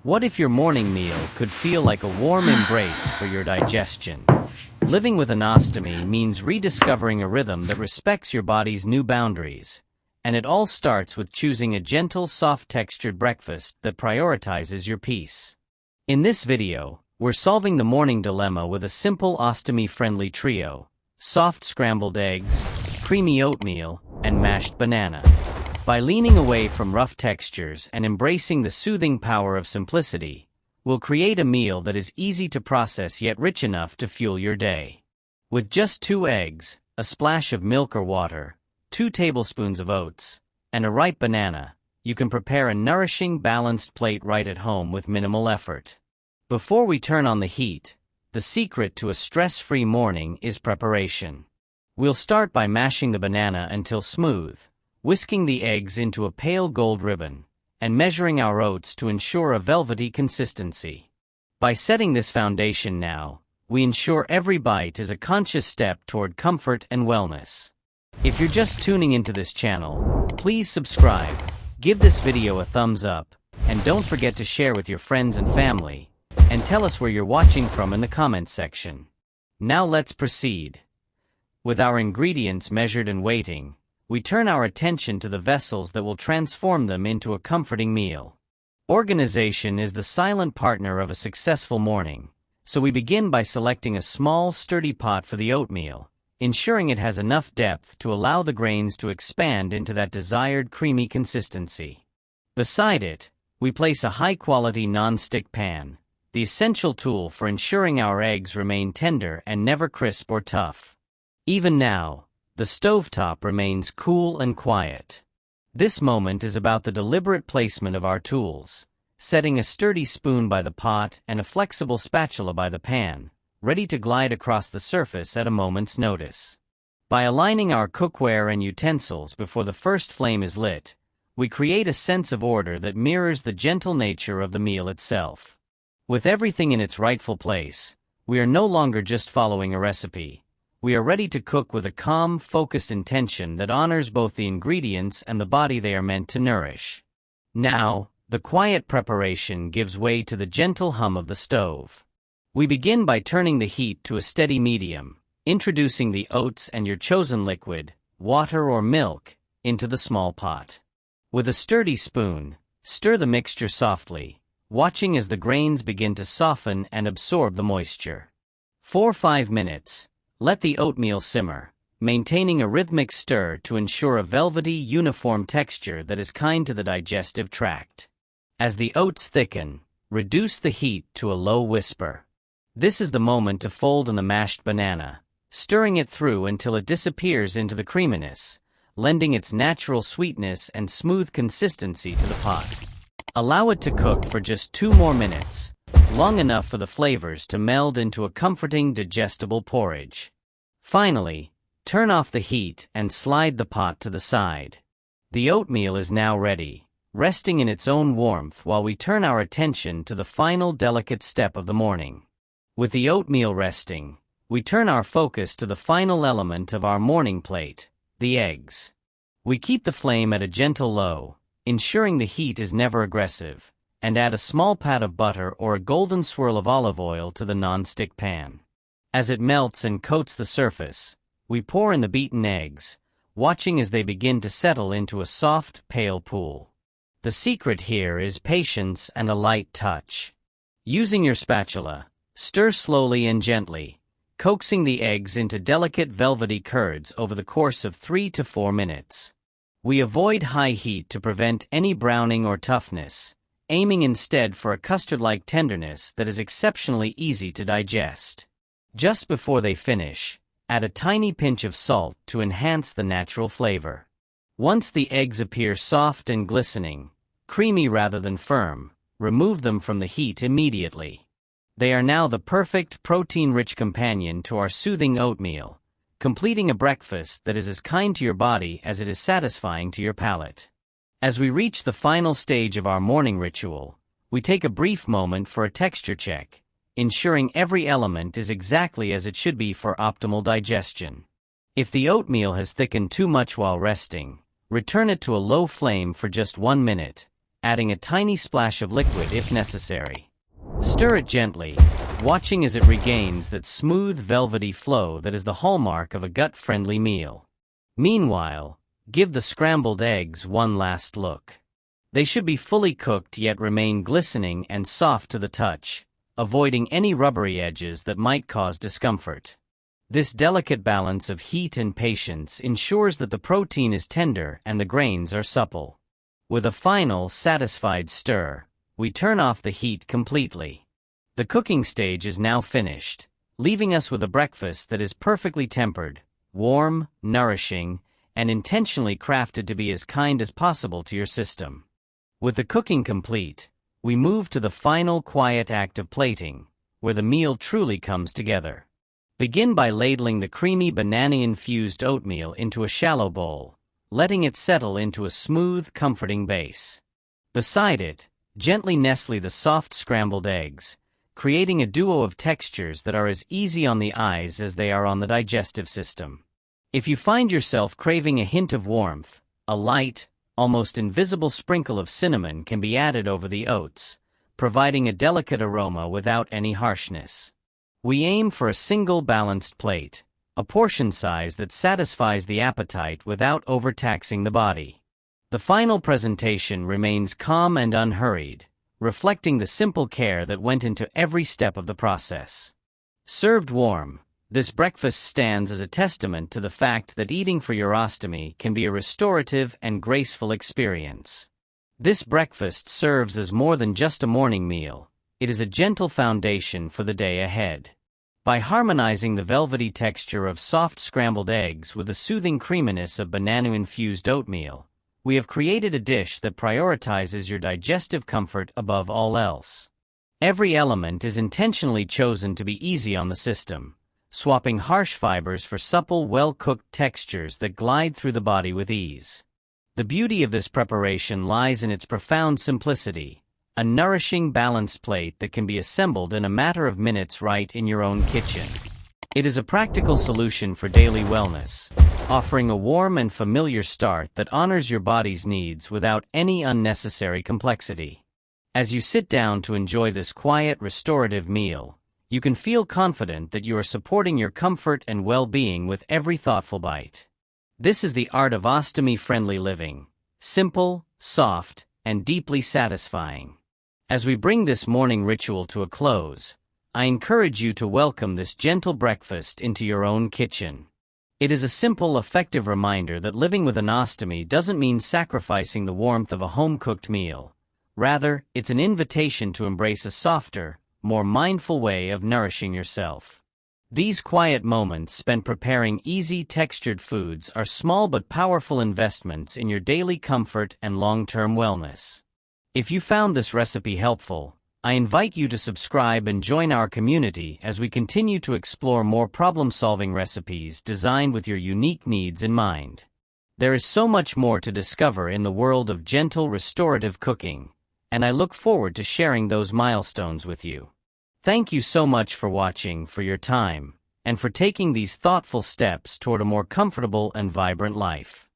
What if your morning meal could feel like a warm embrace for your digestion? Living with an ostomy means rediscovering a rhythm that respects your body's new boundaries. And it all starts with choosing a gentle, soft-textured breakfast that prioritizes your peace. In this video, we're solving the morning dilemma with a simple ostomy-friendly trio: soft scrambled eggs, creamy oatmeal, and mashed banana. By leaning away from rough textures and embracing the soothing power of simplicity, we'll create a meal that is easy to process yet rich enough to fuel your day. With just 2 eggs, a splash of milk or water, 2 tablespoons of oats, and a ripe banana, you can prepare a nourishing, balanced plate right at home with minimal effort. Before we turn on the heat, the secret to a stress-free morning is preparation. We'll start by mashing the banana until smooth, whisking the eggs into a pale gold ribbon, and measuring our oats to ensure a velvety consistency. By setting this foundation now, we ensure every bite is a conscious step toward comfort and wellness. If you're just tuning into this channel, please subscribe, give this video a thumbs up, and don't forget to share with your friends and family, and tell us where you're watching from in the comments section. Now let's proceed. With our ingredients measured and waiting, we turn our attention to the vessels that will transform them into a comforting meal. Organization is the silent partner of a successful morning, so we begin by selecting a small, sturdy pot for the oatmeal, ensuring it has enough depth to allow the grains to expand into that desired creamy consistency. Beside it, we place a high-quality non-stick pan, the essential tool for ensuring our eggs remain tender and never crisp or tough. Even now, the stovetop remains cool and quiet. This moment is about the deliberate placement of our tools, setting a sturdy spoon by the pot and a flexible spatula by the pan, ready to glide across the surface at a moment's notice. By aligning our cookware and utensils before the first flame is lit, we create a sense of order that mirrors the gentle nature of the meal itself. With everything in its rightful place, we are no longer just following a recipe. We are ready to cook with a calm, focused intention that honors both the ingredients and the body they are meant to nourish. Now, the quiet preparation gives way to the gentle hum of the stove. We begin by turning the heat to a steady medium, introducing the oats and your chosen liquid, water or milk, into the small pot. With a sturdy spoon, stir the mixture softly, watching as the grains begin to soften and absorb the moisture. For 5 minutes, let the oatmeal simmer, maintaining a rhythmic stir to ensure a velvety, uniform texture that is kind to the digestive tract. As the oats thicken, reduce the heat to a low whisper. This is the moment to fold in the mashed banana, stirring it through until it disappears into the creaminess, lending its natural sweetness and smooth consistency to the pot. Allow it to cook for just 2 more minutes, long enough for the flavors to meld into a comforting, digestible porridge. Finally, turn off the heat and slide the pot to the side. The oatmeal is now ready, resting in its own warmth while we turn our attention to the final delicate step of the morning. With the oatmeal resting, we turn our focus to the final element of our morning plate, the eggs. We keep the flame at a gentle low, ensuring the heat is never aggressive, and add a small pat of butter or a golden swirl of olive oil to the non-stick pan. As it melts and coats the surface, we pour in the beaten eggs, watching as they begin to settle into a soft, pale pool. The secret here is patience and a light touch. Using your spatula, stir slowly and gently, coaxing the eggs into delicate velvety curds over the course of 3 to 4 minutes. We avoid high heat to prevent any browning or toughness, aiming instead for a custard-like tenderness that is exceptionally easy to digest. Just before they finish, add a tiny pinch of salt to enhance the natural flavor. Once the eggs appear soft and glistening, creamy rather than firm, remove them from the heat immediately. They are now the perfect protein-rich companion to our soothing oatmeal, completing a breakfast that is as kind to your body as it is satisfying to your palate. As we reach the final stage of our morning ritual, we take a brief moment for a texture check, ensuring every element is exactly as it should be for optimal digestion. If the oatmeal has thickened too much while resting, return it to a low flame for just 1 minute, adding a tiny splash of liquid if necessary. Stir it gently, watching as it regains that smooth, velvety flow that is the hallmark of a gut-friendly meal. Meanwhile, give the scrambled eggs one last look. They should be fully cooked yet remain glistening and soft to the touch, avoiding any rubbery edges that might cause discomfort. This delicate balance of heat and patience ensures that the protein is tender and the grains are supple. With a final, satisfied stir, we turn off the heat completely. The cooking stage is now finished, leaving us with a breakfast that is perfectly tempered, warm, nourishing, and intentionally crafted to be as kind as possible to your system. With the cooking complete, we move to the final quiet act of plating, where the meal truly comes together. Begin by ladling the creamy banana-infused oatmeal into a shallow bowl, letting it settle into a smooth, comforting base. Beside it, gently nestle the soft scrambled eggs, creating a duo of textures that are as easy on the eyes as they are on the digestive system. If you find yourself craving a hint of warmth, a light, almost invisible sprinkle of cinnamon can be added over the oats, providing a delicate aroma without any harshness. We aim for a single balanced plate, a portion size that satisfies the appetite without overtaxing the body. The final presentation remains calm and unhurried, reflecting the simple care that went into every step of the process. Served warm, this breakfast stands as a testament to the fact that eating for your ostomy can be a restorative and graceful experience. This breakfast serves as more than just a morning meal. It is a gentle foundation for the day ahead. By harmonizing the velvety texture of soft scrambled eggs with the soothing creaminess of banana-infused oatmeal, we have created a dish that prioritizes your digestive comfort above all else. Every element is intentionally chosen to be easy on the system, swapping harsh fibers for supple, well-cooked textures that glide through the body with ease. The beauty of this preparation lies in its profound simplicity, a nourishing, balanced plate that can be assembled in a matter of minutes right in your own kitchen. It is a practical solution for daily wellness, offering a warm and familiar start that honors your body's needs without any unnecessary complexity. As you sit down to enjoy this quiet, restorative meal, you can feel confident that you are supporting your comfort and well-being with every thoughtful bite. This is the art of ostomy-friendly living, simple, soft, and deeply satisfying. As we bring this morning ritual to a close, I encourage you to welcome this gentle breakfast into your own kitchen. It is a simple, effective reminder that living with an ostomy doesn't mean sacrificing the warmth of a home-cooked meal. Rather, it's an invitation to embrace a softer, more mindful way of nourishing yourself. These quiet moments spent preparing easy, textured foods are small but powerful investments in your daily comfort and long-term wellness. If you found this recipe helpful, I invite you to subscribe and join our community as we continue to explore more problem-solving recipes designed with your unique needs in mind. There is so much more to discover in the world of gentle, restorative cooking, and I look forward to sharing those milestones with you. Thank you so much for watching, for your time, and for taking these thoughtful steps toward a more comfortable and vibrant life.